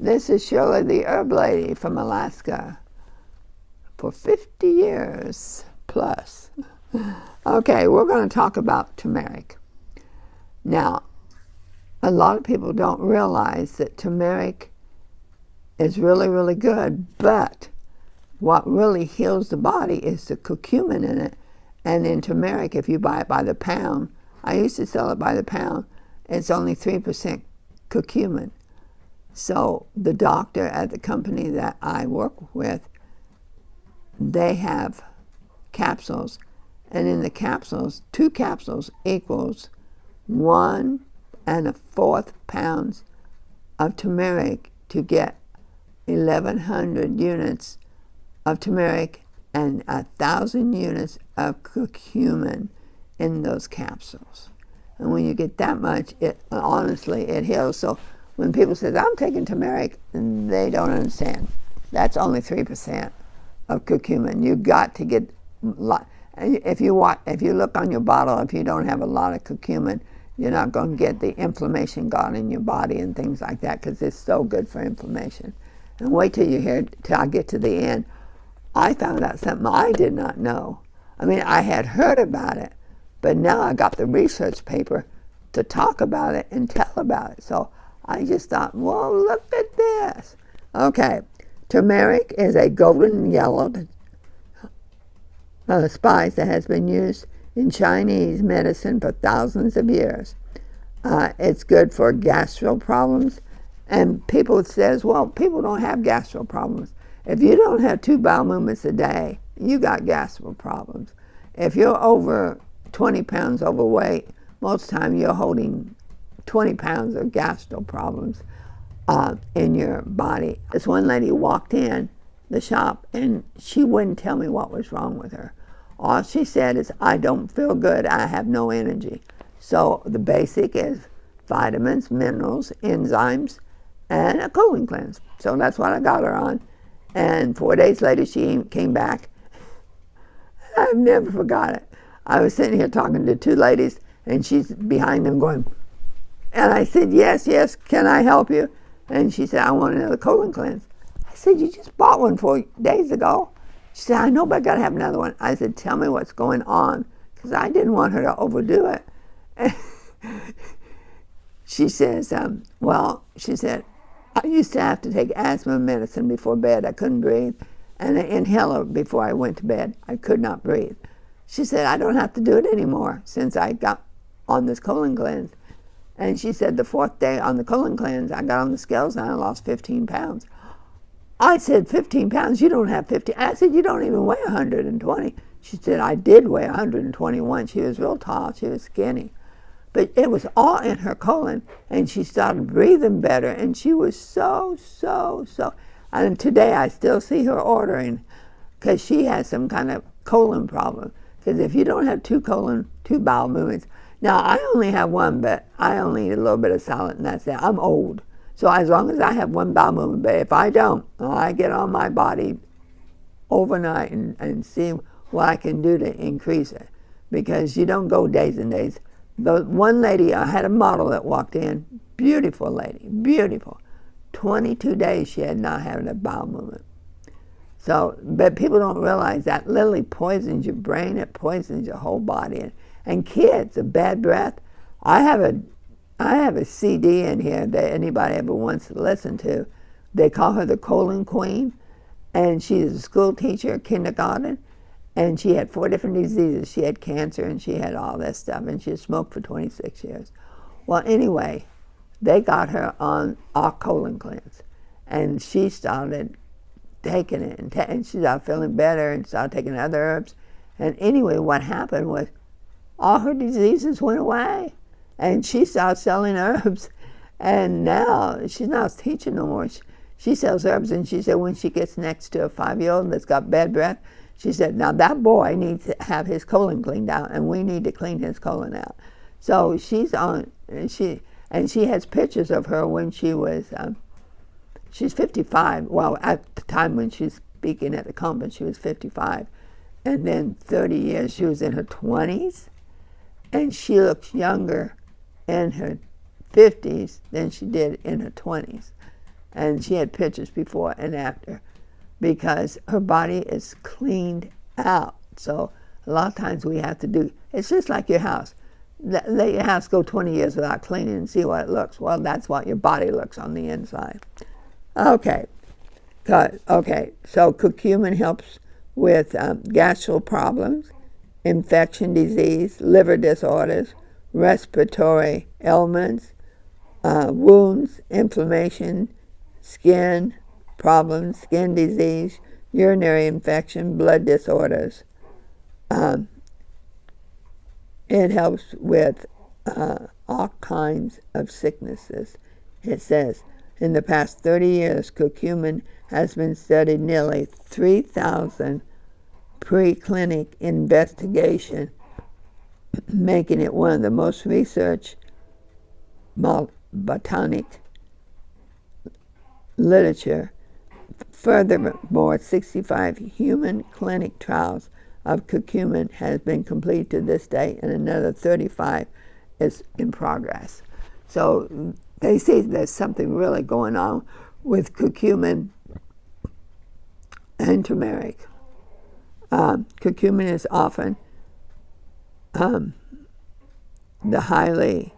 This is Shirley, the herb lady from Alaska, for 50 years plus. Okay, we're going to talk about turmeric. Now, a lot of people don't realize that turmeric is really, really good, but what really heals the body is the curcumin in it. And in turmeric, if you buy it by the pound, I used to sell it by the pound, it's only 3% curcumin. So the doctor at the company that I work with, they have capsules, and in the capsules, 2 capsules equals 1 1/4 pounds of turmeric to get 1,100 units of turmeric and 1,000 units of curcumin in those capsules. And when you get that much, it honestly, it heals. So when people say, I'm taking turmeric, they don't understand. That's only 3% of curcumin. You got to get, if you look on your bottle, if you don't have a lot of curcumin, you're not going to get the inflammation gone in your body and things like that, because it's so good for inflammation. And wait till you hear, till I get to the end. I found out something I did not know. I mean, I had heard about it, but now I got the research paper to talk about it and tell about it. So I just thought, whoa, look at this. Okay, turmeric is a golden yellowed spice that has been used in Chinese medicine for thousands of years. It's good for gastro problems. And people says, well, people don't have gastro problems. If you don't have 2 bowel movements a day, you got gastro problems. If you're over 20 pounds overweight, most time you're holding 20 pounds of gastro problems in your body. This one lady walked in the shop and she wouldn't tell me what was wrong with her. All she said is, I don't feel good, I have no energy. So the basic is vitamins, minerals, enzymes, and a colon cleanse. So that's what I got her on. And 4 days later, she came back. I've never forgot it. I was sitting here talking to 2 ladies, and she's behind them going, and I said, yes, can I help you? And she said, I want another colon cleanse. I said, you just bought one 4 days ago. She said, I know, but I got to have another one. I said, tell me what's going on, because I didn't want her to overdo it. She says, she said, I used to have to take asthma medicine before bed. I couldn't breathe. And an inhaler before I went to bed. I could not breathe. She said, I don't have to do it anymore since I got on this colon cleanse. And she said the 4th day on the colon cleanse, I got on the scales and I lost 15 pounds. I said, 15 pounds? You don't have 15. I said, you don't even weigh 120. She said, I did weigh 121. She was real tall. She was skinny. But it was all in her colon, and she started breathing better, and she was so. And today I still see her ordering, because she has some kind of colon problem. Because if you don't have 2 bowel movements, now I only have 1, but I only eat a little bit of salad, and that's it. I'm old. So as long as I have 1 bowel movement, but if I don't, I get on my body overnight and see what I can do to increase it. Because you don't go days and days. The one lady, I had a model that walked in, beautiful lady, beautiful. 22 days she had not had a bowel movement. So, but people don't realize that literally poisons your brain, it poisons your whole body. And kids, a bad breath. I have a CD in here that anybody ever wants to listen to. They call her the colon queen, and she's a school teacher, kindergarten. And she had 4 different diseases. She had cancer and she had all this stuff, and she had smoked for 26 years. Well, anyway, they got her on our colon cleanse, and she started taking it, and she started feeling better and started taking other herbs. And anyway, what happened was all her diseases went away, and she started selling herbs. And now she's not teaching no more. She sells herbs, and she said when she gets next to a 5-year-old that's got bad breath, she said, now that boy needs to have his colon cleaned out, and we need to clean his colon out. So she's on, and she has pictures of her when she was, she's 55. Well, at the time when she's speaking at the conference, she was 55. And then 30 years, she was in her 20s, and she looks younger in her 50s than she did in her 20s. And she had pictures before and after because her body is cleaned out. So a lot of times we have to do, it's just like your house. Let your house go 20 years without cleaning and see what it looks. Well, that's what your body looks on the inside. Okay, good. Okay, so curcumin helps with gastro problems, infection disease, liver disorders, respiratory ailments, wounds, inflammation, skin problems, skin disease, urinary infection, blood disorders. It helps with all kinds of sicknesses. It says, in the past 30 years, curcumin has been studied nearly 3,000 preclinical investigations, making it one of the most researched botanic literature. Furthermore, 65 human clinic trials of curcumin has been completed to this day, and another 35 is in progress. So they say there's something really going on with curcumin and turmeric. Curcumin is often the highly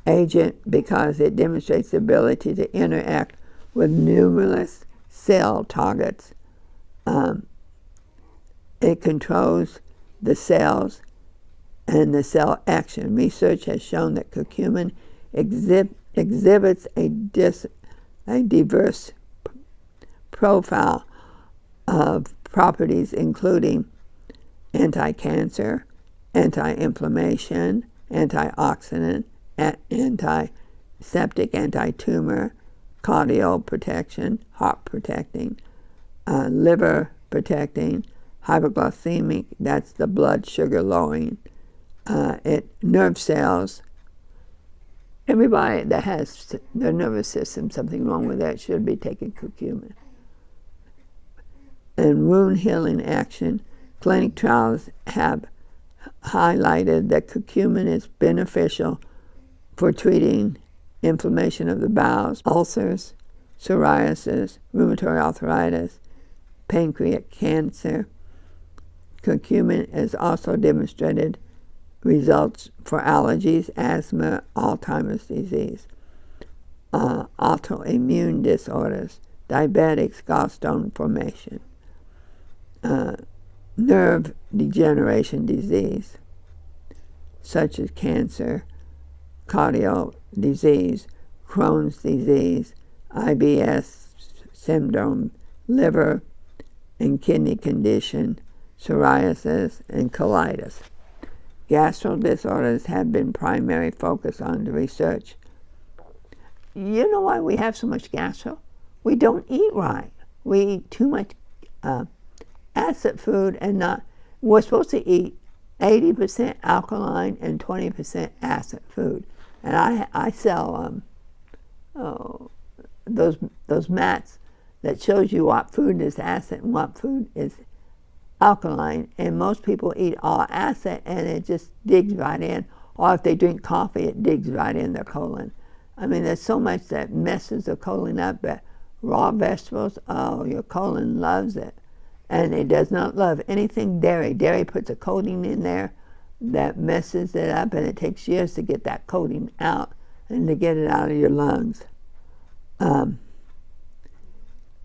agent because it demonstrates the ability to interact with numerous cell targets. It controls the cells and the cell action. Research has shown that curcumin exhibits a diverse profile of properties, including anti-cancer, anti-inflammation, antioxidant, antiseptic, anti-tumor, cardio protection, heart protecting, liver protecting, hypoglycemic, that's the blood sugar lowering, nerve cells. Everybody that has their nervous system, something wrong with that, should be taking curcumin. And wound healing action. Clinic trials have highlighted that curcumin is beneficial for treating inflammation of the bowels, ulcers, psoriasis, rheumatoid arthritis, pancreatic cancer. Curcumin has also demonstrated results for allergies, asthma, Alzheimer's disease, autoimmune disorders, diabetics, gallstone formation, nerve degeneration disease, such as cancer, cardio disease, Crohn's disease, IBS syndrome, liver and kidney condition, psoriasis, and colitis. Gastro disorders have been primary focus on the research. You know why we have so much gastro? We don't eat right. We eat too much acid food and not. We're supposed to eat 80% alkaline and 20% acid food. And I sell those mats that shows you what food is acid and what food is alkaline, and most people eat all acid and it just digs right in, or if they drink coffee it digs right in their colon. I mean, there's so much that messes the colon up, but raw vegetables, oh, your colon loves it. And it does not love anything dairy. Dairy puts a coating in there that messes it up, and it takes years to get that coating out and to get it out of your lungs.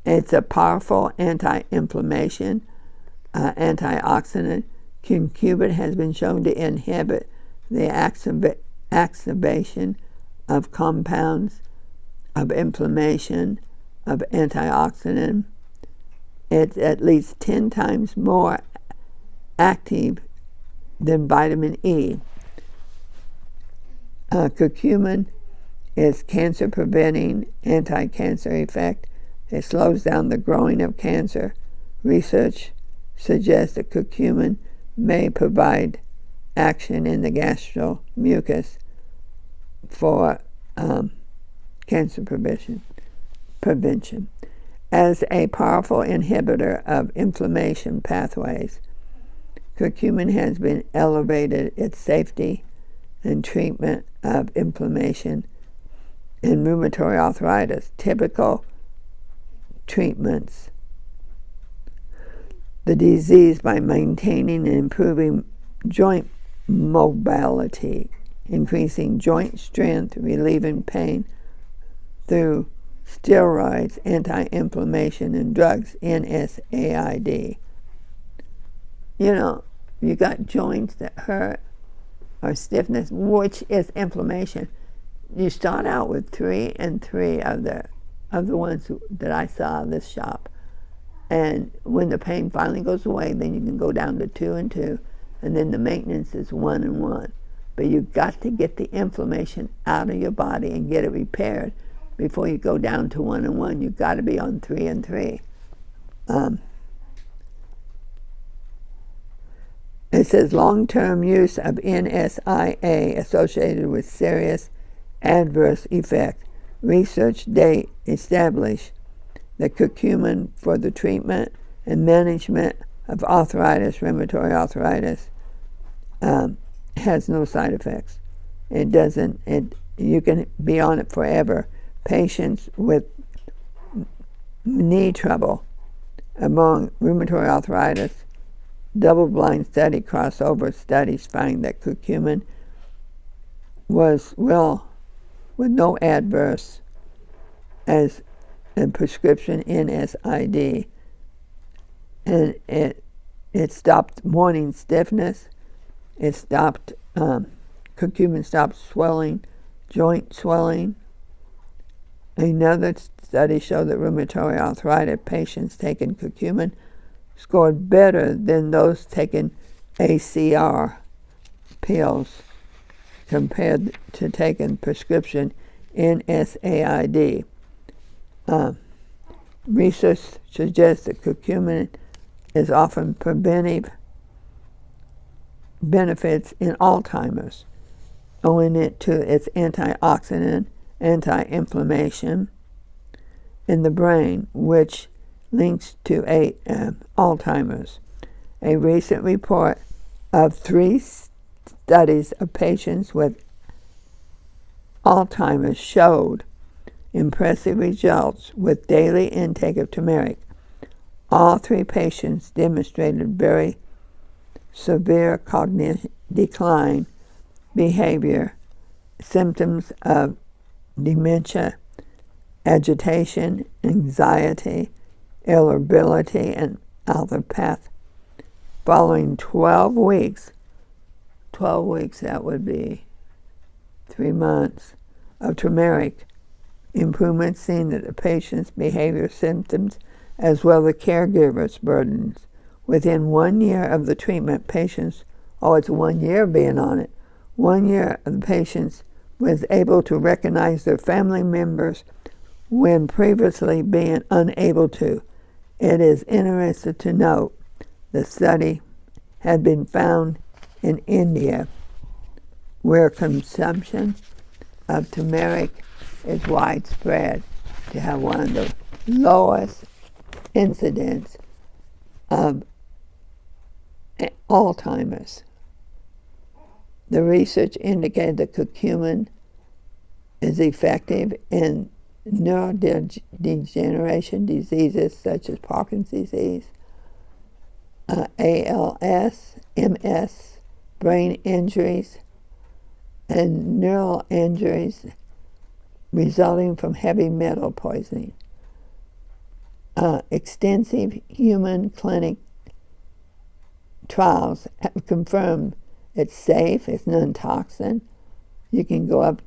It's a powerful anti-inflammation, antioxidant. Curcumin has been shown to inhibit the activation of compounds of inflammation, of antioxidant. It's at least 10 times more active than vitamin E. Curcumin is cancer-preventing, anti-cancer effect. It slows down the growing of cancer. Research suggests that curcumin may provide action in the gastro mucus for cancer prevention. As a powerful inhibitor of inflammation pathways, curcumin has been elevated its safety and treatment of inflammation in rheumatoid arthritis. Typical treatments the disease by maintaining and improving joint mobility, increasing joint strength, relieving pain through steroids, anti-inflammation, and drugs, NSAID. You know, you got joints that hurt or stiffness, which is inflammation. You start out with 3 and 3 of the ones that I saw in this shop. And when the pain finally goes away, then you can go down to 2 and 2, and then the maintenance is 1 and 1. But you've got to get the inflammation out of your body and get it repaired before you go down to 1 and 1. You've got to be on 3 and 3. It says long-term use of NSAID associated with serious adverse effect. Research date established that curcumin for the treatment and management of arthritis, rheumatoid arthritis, has no side effects. It doesn't. You can be on it forever. Patients with knee trouble, among rheumatoid arthritis, double-blind study crossover studies find that curcumin was well with no adverse as a prescription NSAID, and it stopped morning stiffness. It stopped curcumin stopped swelling, joint swelling. Another study showed that rheumatoid arthritis patients taking curcumin scored better than those taking ACR pills compared to taking prescription NSAID. Research suggests that curcumin is often preventive benefits in Alzheimer's, owing it to its antioxidant, anti-inflammation in the brain, which links to Alzheimer's. A recent report of 3 studies of patients with Alzheimer's showed impressive results with daily intake of turmeric. All 3 patients demonstrated very severe cognitive decline, behavior, symptoms of dementia, agitation, anxiety, irritability, and alphapath. Following 12 weeks, that would be 3 months, of turmeric, improvements seen that the patient's behavior symptoms as well as the caregiver's burdens. Within 1 year of the treatment, patients, it's 1 year being on it, 1 year of the patients was able to recognize their family members when previously being unable to. It is interesting to note the study had been found in India, where consumption of turmeric is widespread, to have one of the lowest incidence of Alzheimer's. The research indicated that curcumin is effective in neurodegeneration diseases such as Parkinson's disease, ALS, MS, brain injuries, and neural injuries resulting from heavy metal poisoning. Extensive human clinic trials have confirmed it's safe, it's non-toxin. You can go up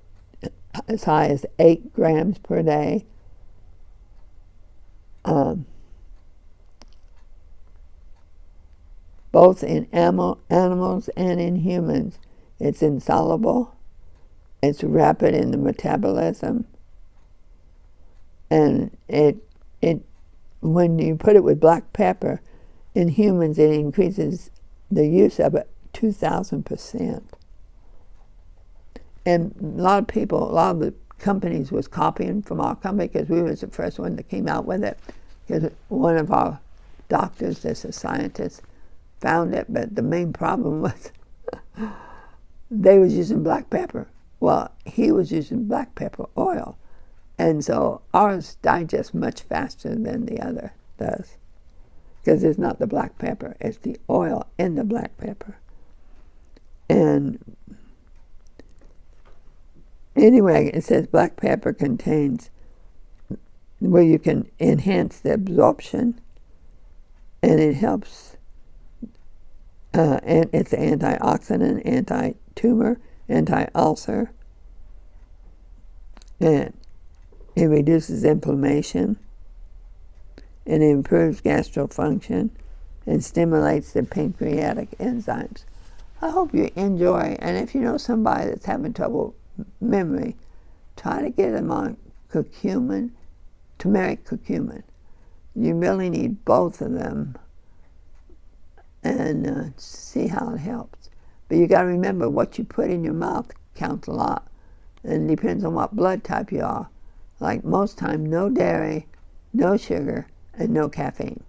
as high as 8 grams per day. Both in animals and in humans. It's insoluble. It's rapid in the metabolism. And it when you put it with black pepper, in humans it increases the use of it 2,000%. And a lot of the companies was copying from our company because we was the first one that came out with it. Because one of our doctors, that's a scientist, found it, but the main problem was they was using black pepper. Well, he was using black pepper oil, And so ours digests much faster than the other does, because it's not the black pepper, it's the oil in the black pepper. And anyway, it says black pepper contains, where you can enhance the absorption, and it helps, and it's antioxidant, anti-tumor, anti-ulcer, and it reduces inflammation, and it improves gastro function, and stimulates the pancreatic enzymes. I hope you enjoy, and if you know somebody that's having trouble memory, try to get them on curcumin, turmeric curcumin. You really need both of them, and see how it helps. But you got to remember, what you put in your mouth counts a lot, and it depends on what blood type you are. Like most time, no dairy, no sugar, and no caffeine.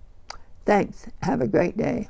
Thanks. Have a great day.